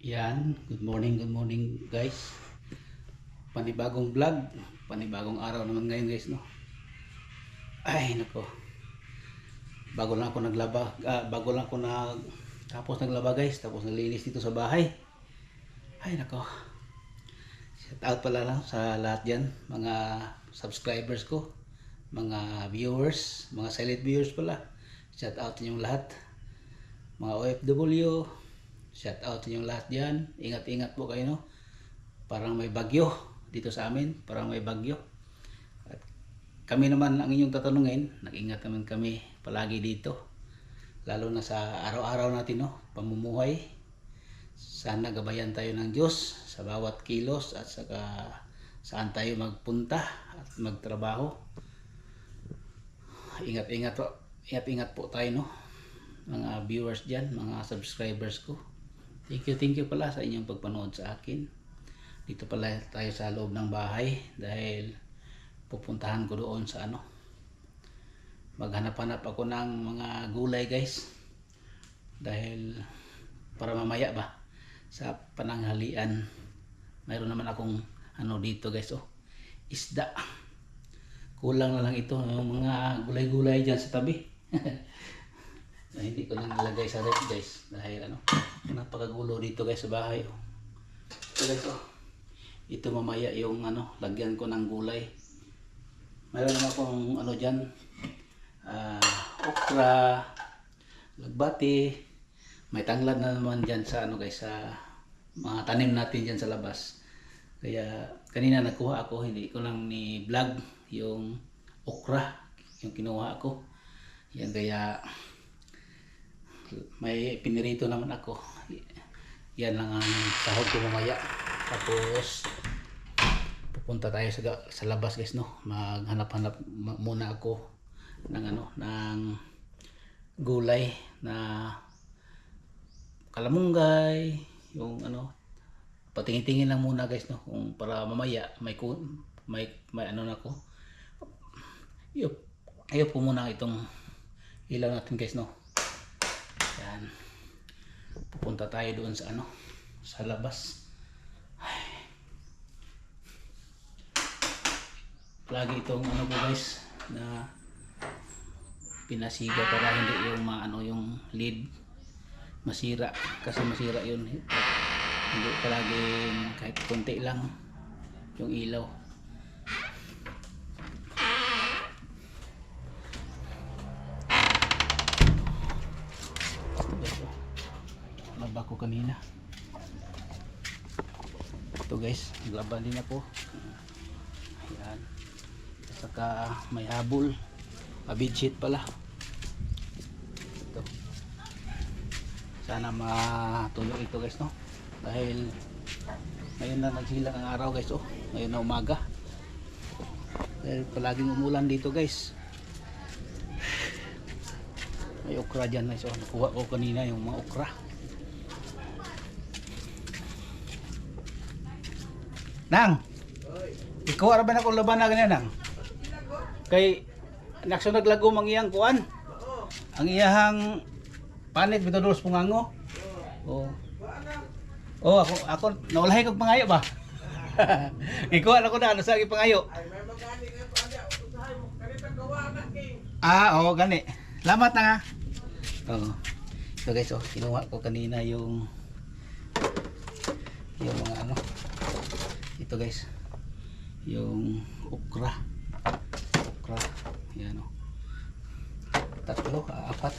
Yan, good morning guys. Panibagong vlog, panibagong araw naman ngayon guys, no. Ay, nako. Bago lang ako naglaba, bago lang ako tapos naglaba guys, tapos naglinis dito sa bahay. Ay, nako. Shout out pala lang sa lahat diyan, mga subscribers ko, mga viewers, mga silent viewers pala. Shout out ninyong lahat. Mga OFW, shout out ninyong lahat diyan. Ingat-ingat po kayo, no. Parang may bagyo dito sa amin, parang may bagyo. At kami naman ang inyong tatanungin, nag-ingat naman kami palagi dito. Lalo na sa araw-araw natin, no, pamumuhay. Sana gabayan tayo ng Diyos sa bawat kilos at saka saan tayo magpunta at magtrabaho. Ingat-ingat po, ingat-ingat po tayo, no, mga viewers diyan, mga subscribers ko. Thank you pala sa inyong pagpanood sa akin. Dito pala tayo sa loob ng bahay dahil pupuntahan ko doon sa maghanap-hanap ako ng mga gulay guys. Dahil para mamaya ba sa pananghalian, mayroon naman akong dito guys, isda. Kulang na lang ito yung mga gulay-gulay dyan sa tabi. Na hindi ko lang nilagay sa ref guys dahil napakagulo dito guys sa bahay. So guys, ito mamaya yung lagyan ko ng gulay. Mayroon naman akong dyan, okra, lagbati, may tanglad na naman dyan sa guys, sa mga tanim natin dyan sa labas. Kaya kanina nakuha ako, hindi ko lang ni vlog yung okra, yung kinuha ako. Yan, kaya may pinirito naman ako. Yan lang ang sahod ko mamaya. Tapos pupunta tayo sa labas guys, no. Maghanap-hanap muna ako ng ng gulay na kalamunggay, yung patingin-tingin lang muna guys, no, kung para mamaya may na ako. Ayop po muna itong ilaw natin guys, no. Yan. Pupunta tayo doon sa sa labas. Ay. Lagi itong ko guys na pinasiga para hindi yung yung lead masira, kasi masira yun. Hindi palagi, kahit konti lang yung ilaw. Laba ko kanina. Ito guys, naglaban din ako. Ayan. Saka may habol, bedsheet pala. Ito. Sana matuloy ito guys, no. Dahil ngayon na nagsilang ang araw guys, ngayon na umaga. Dahil palaging umulan dito guys. May okra dyan guys, nakuha ko kanina yung mga okra. Nang, ikaw ara ba na kung laban na ganyan, Nang? Kay naksunod lago mang iyang kuan. Ang iyahang panit bitados pungango. Oh, ako nawalahay kog pangayo ba? Ikaw ako na sa pangayo. Gani. Salamat na nga. So guys, kinuha ko kanina yung mga ito guys, yung okra. Yan tatlo, apat,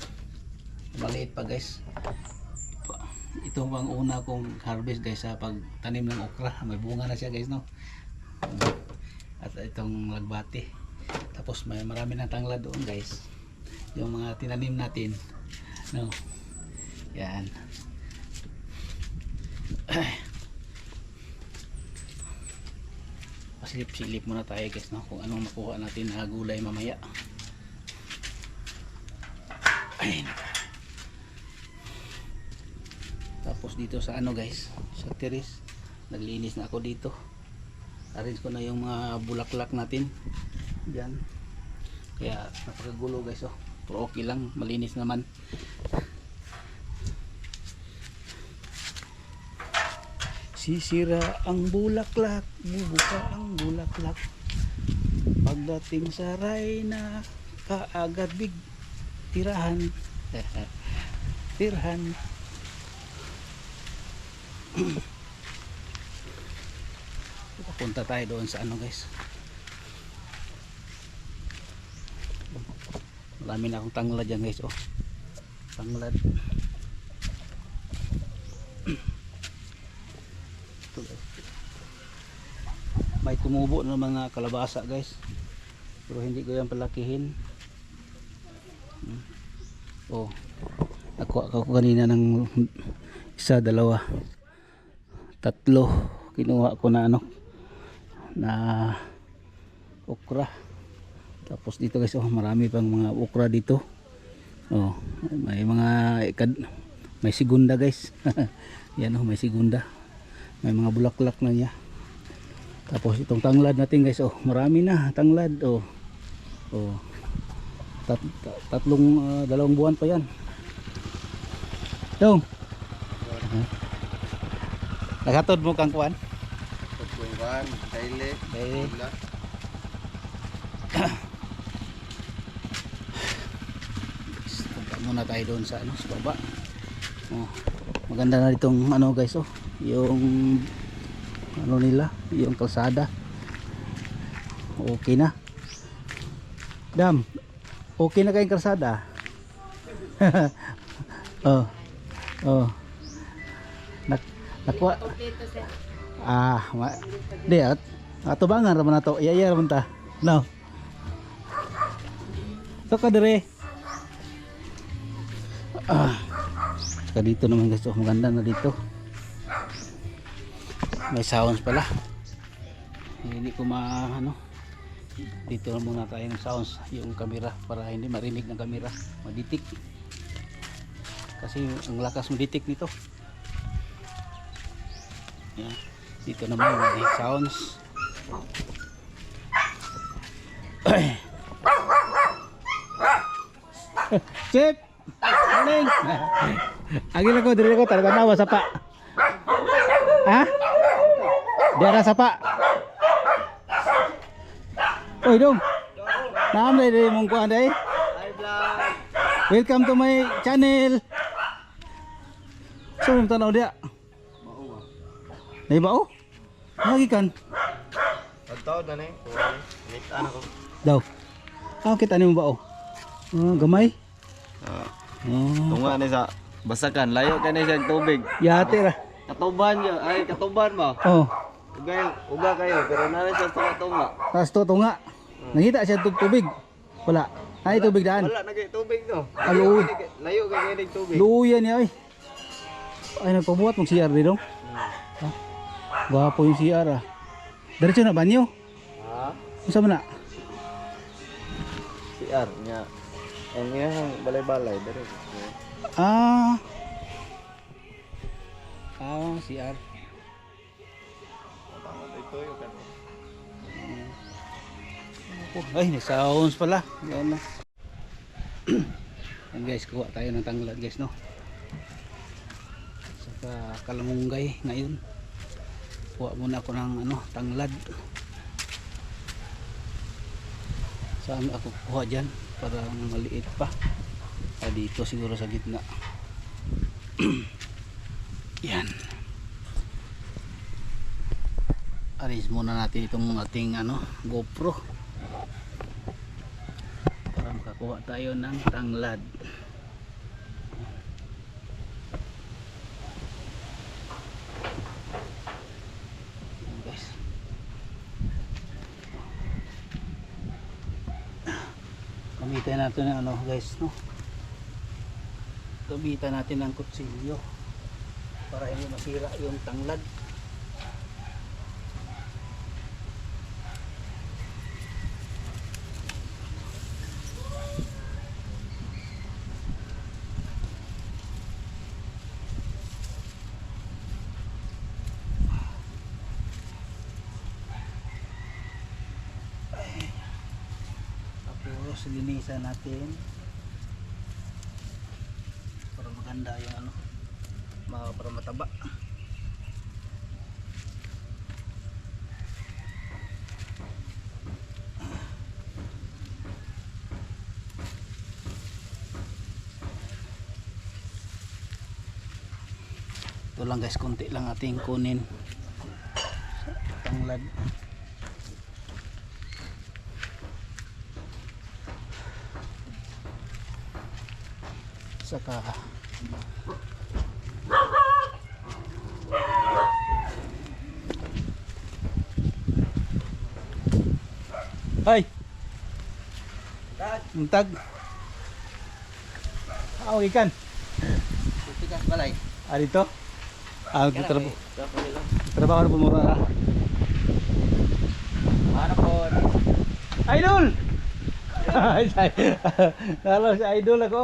maliit pa guys. Ito ang una kong harvest guys sa pagtanim ng okra. May bunga na siya guys, no. At itong lagbati, tapos may marami na tanglad doon guys, yung mga tinanim natin, no. Yan. Silip-silip muna tayo guys, no, kung anong makuha natin na gulay mamaya. Ayun. Tapos dito sa guys, sa terrace, naglinis na ako dito. Arrange ko na yung mga bulaklak natin diyan. Kaya napakagulo guys, pero okay lang, malinis naman. Sisira ang bulaklak, bubuka ang bulaklak. Pagdating sa Rayna, kaagad big tirahan. Tirahan. Punta tayo doon sa ano guys. Marami na akong tanglad yan guys. Oh. Tanglad. Ito guys. May tumubo na mga kalabasa guys. Pero hindi ko yan palakihin. Oh. Nakuha ko kanina ng isa, dalawa, tatlo. Kinuha ko na ano, na okra. Tapos dito guys, oh, marami pang mga okra dito. Oh, may mga may segunda guys. Yan, oh, may segunda. May mga bulaklak na niya. Tapos itong tanglad natin guys, oh, marami na tanglad. Oh. Oh. Dalawang buwan pa yan. Dong. Nakatod mo kang kuan? Kuan, daily. Punta muna tayo doon sa ano, sa baba. Oh, maganda na ditong ano guys, oh, yung ano nila, yung kalsada. Okay na. Dam. Okay na kayong kalsada. Oh. Oh. Nakwa. Di at atubangan ra man nato. Iya ra man ta. No. So ka dire. Saka dito naman guys, oh, maganda na dito. May sounds pala. Hindi ko ano. Dito na muna tayo ng sounds yung camera para hindi marinig ng camera. Maditik. Kasi ang lakas maditik nito. Yan. Dito naman may sounds. Chip! Morning! Agil ako, diri ko, tanawa sa pa. Ha? Dira sa pa. Oy dong. Naam dai dai mong kuan dai. Hi vlog. Welcome to my channel. So nang tanaw dia. Mao. Nay ba oh? Lagi kan. Tataw na ni. Nitan ako. Daw. Kita nimo ba oh? Gamay. Tunga ni sa basakan, layo ka ni sa tubig. Yate ra. Katuban yo, ay katuban ba? Oh. Uga kayo, pero nana siya tunga. Tas to nga. Nangita siya tubig. Wala. Ay tubig daan. Wala nagay tubig no. Alo. Layo ka ni tubig. Luya niya ay. Ay nagpabuhat mong CR di dong. Ha? Gwapo yung CR ah. Diretso na banyo. Ha? Unsa man na? CR nya. Ang iyang balay-balay dire. CR. Ito yung kan. Ay, may sounds pala. Yan na. Yan guys, kuha tayo ng tanglad guys, no. Saka kalamunggay ngayon. Kuha muna ako ng ano, tanglad. Saan ako kuha dyan? Para maliit pa. Dito siguro sa gitna. Yan. Arrange muna natin itong ating ano, GoPro para makakuha tayo ng tanglad. Yan guys. Gamitin natin ng ano guys, no. Gamitin natin ng kutsilyo para hindi masira yung tanglad. Tapos linisan natin para maganda yung ano, para mataba. Ito lang guys, konti lang ating kunin. Tanglad. Saka Hay. Untag. Ikan. Tigas balay. Dito. Trabaho. Dapat Trabaho na pumura. ano po? Idol! Halo si Idol ako.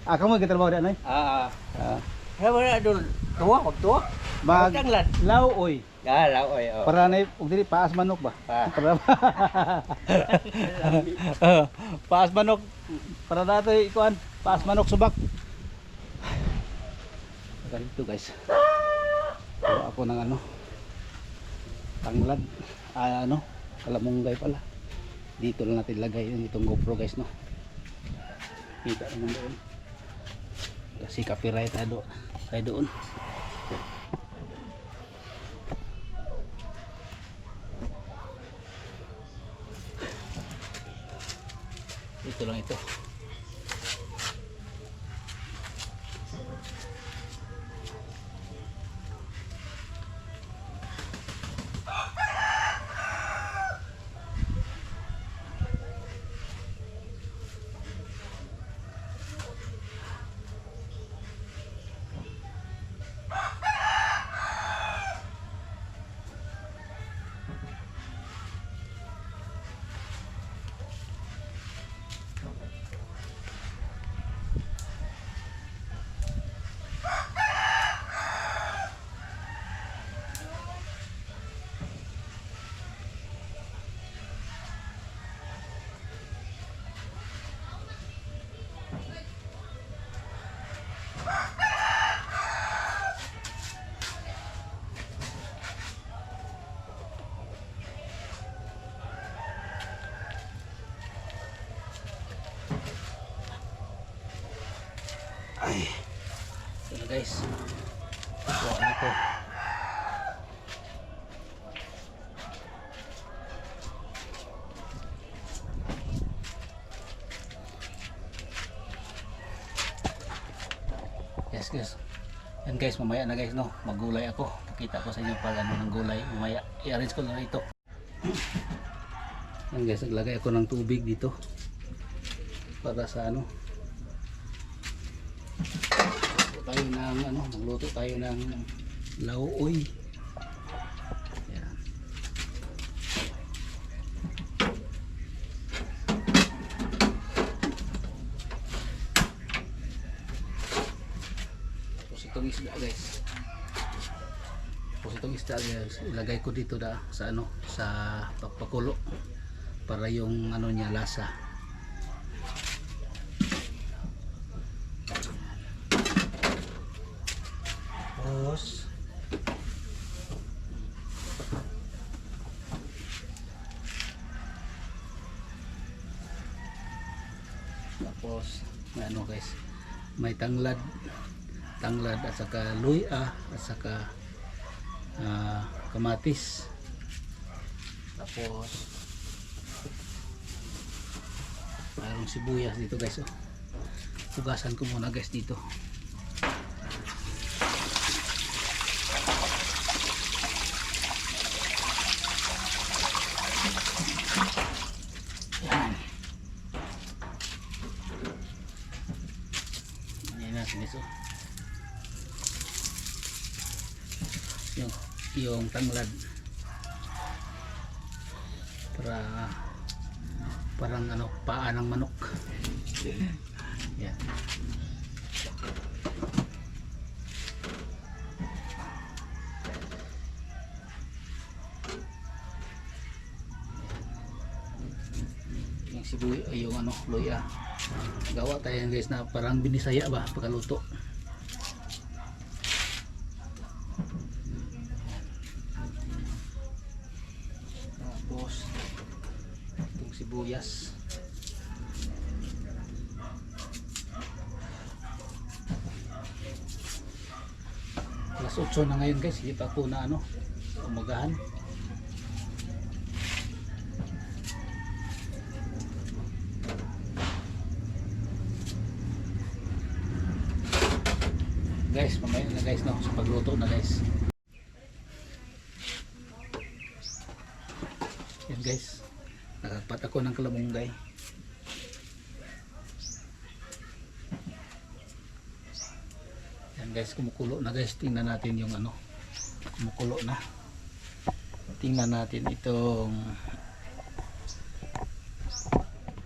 Kamu katrabaho di anay? Ano na dul? Tuwa, wag tuwa. Tanglad. Law oy. Oy. Para na ug dili paas manok ba? Para paas manok para dato ikuan, paas manok subak. Ganito guys. Kuha ako ng tanglad. Kalamunggay pala. Dito lang natin lagay itong GoPro guys, no. Kita naman doon. Kasi copyright tayo doon. Ito lang ito. Ay, ito na guys. Kuha na ito. Yes guys. Yan guys, mamaya na guys, no. Maggulay ako. Pakita ko sa inyo pag ng gulay. Mamaya i-arrange ko na ito. Yan guys, naglagay ako ng tubig dito. Para sa magluto tayo ng lauoy. Yan. Tapos itong isda guys. Ilagay ko dito sa pakulo para yung niya lasa. Tapos may guys, may tanglad at saka luya at saka kamatis. Tapos mayroong sibuyas dito guys. Hugasan ko muna guys dito. Yung tanglad parang paa ng manok. Yan. Yung sibuya, yung luya. Gawa tayo guys na parang binisaya ba pagkaluto. Tapos itong sibuyas. 8 na ngayon guys, hindi pa ako na ano, umagahan. Guys, mamaya na guys no, sa pagluto na guys. Yan guys, nakapat ako ng kalamunggay. Yan guys, kumukulo na guys. Tingnan natin yung ano, kumukulo na. Tingnan natin itong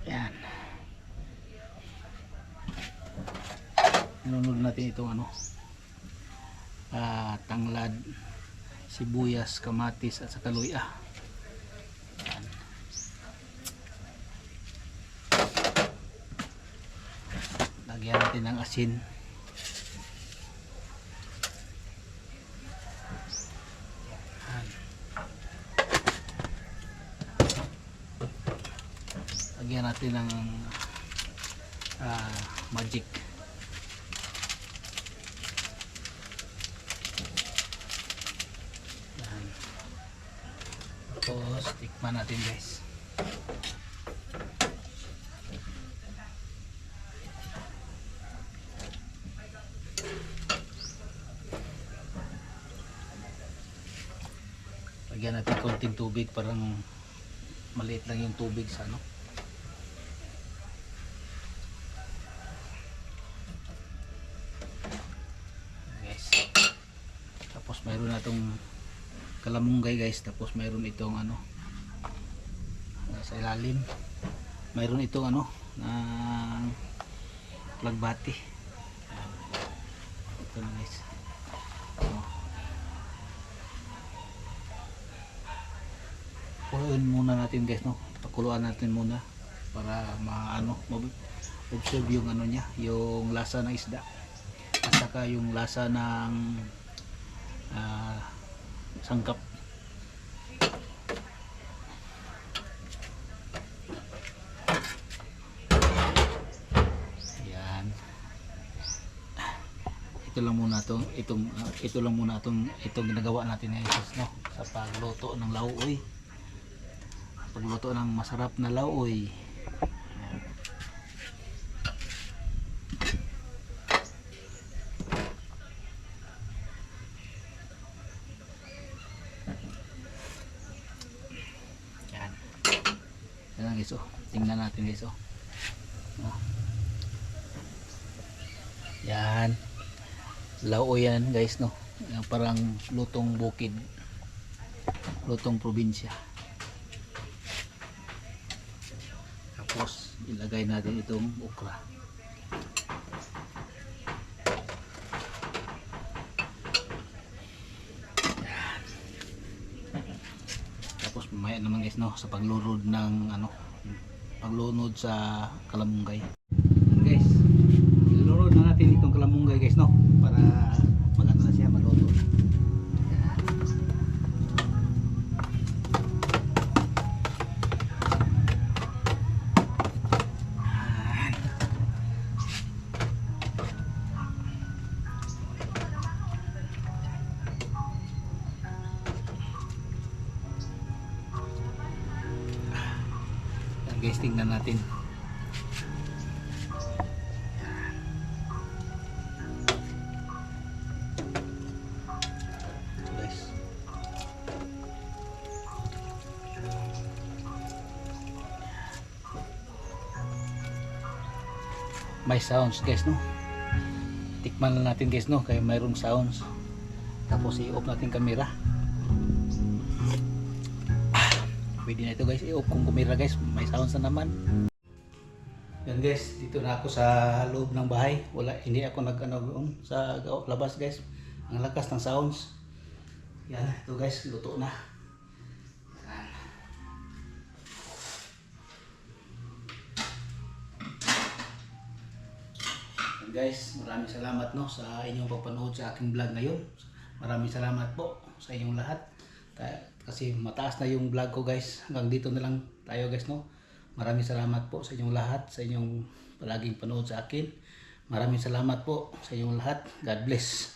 yan. Nunod natin itong ano, tanglad, sibuyas, kamatis at saka luya. Yan. Lagyan natin ng asin. Yan. Lagyan natin ng magic. Tapos tikman natin guys. Lagyan natin konting tubig, parang maliit lang yung tubig sa ano. Guys. Tapos mayroon na itong kalamunggay guys, tapos mayroon itong ano sa ilalim, mayroon itong ano ng plagbati. Ito na guys. Kuluin muna natin guys no, pakuluan natin muna para maano observe yung ano niya, yung lasa ng isda at saka yung lasa ng sangkap. Yan. Ito lang muna itong ginagawa natin ngayon no, sa pagluto ng lauoy. Pagluto ng masarap na lauoy. Yan guys, oh. Tingnan natin guys, oh. Yan. Lauoy yan guys, no. Yan, parang lutong bukid. Lutong probinsya. Tapos ilagay natin itong okra. Tapos mamaya naman guys no, sa paglunod ng ano, paglunod sa kalamunggay. Guys, ilunod na natin itong kalamunggay guys no, para maganda na siya, maluto. Guys, tingnan natin. Guys. May sounds guys no. Tikman na natin guys no, kaya mayroong sounds. Tapos i-off natin camera. Pwede na ito guys, i-off kung kumira guys, may sounds na naman. Yan guys, dito na ako sa loob ng bahay. Hindi ako nag-ano sa labas guys. Ang lakas ng sounds. Yan, ito guys, luto na. Yan. Yan guys, maraming salamat no sa inyong pagpanood sa aking vlog ngayon. Maraming salamat po sa inyong lahat. Kasi mataas na yung vlog ko guys. Hanggang dito na lang tayo guys no. Maraming salamat po sa inyong lahat, sa inyong palaging panood sa akin. Maraming salamat po sa inyong lahat. God bless.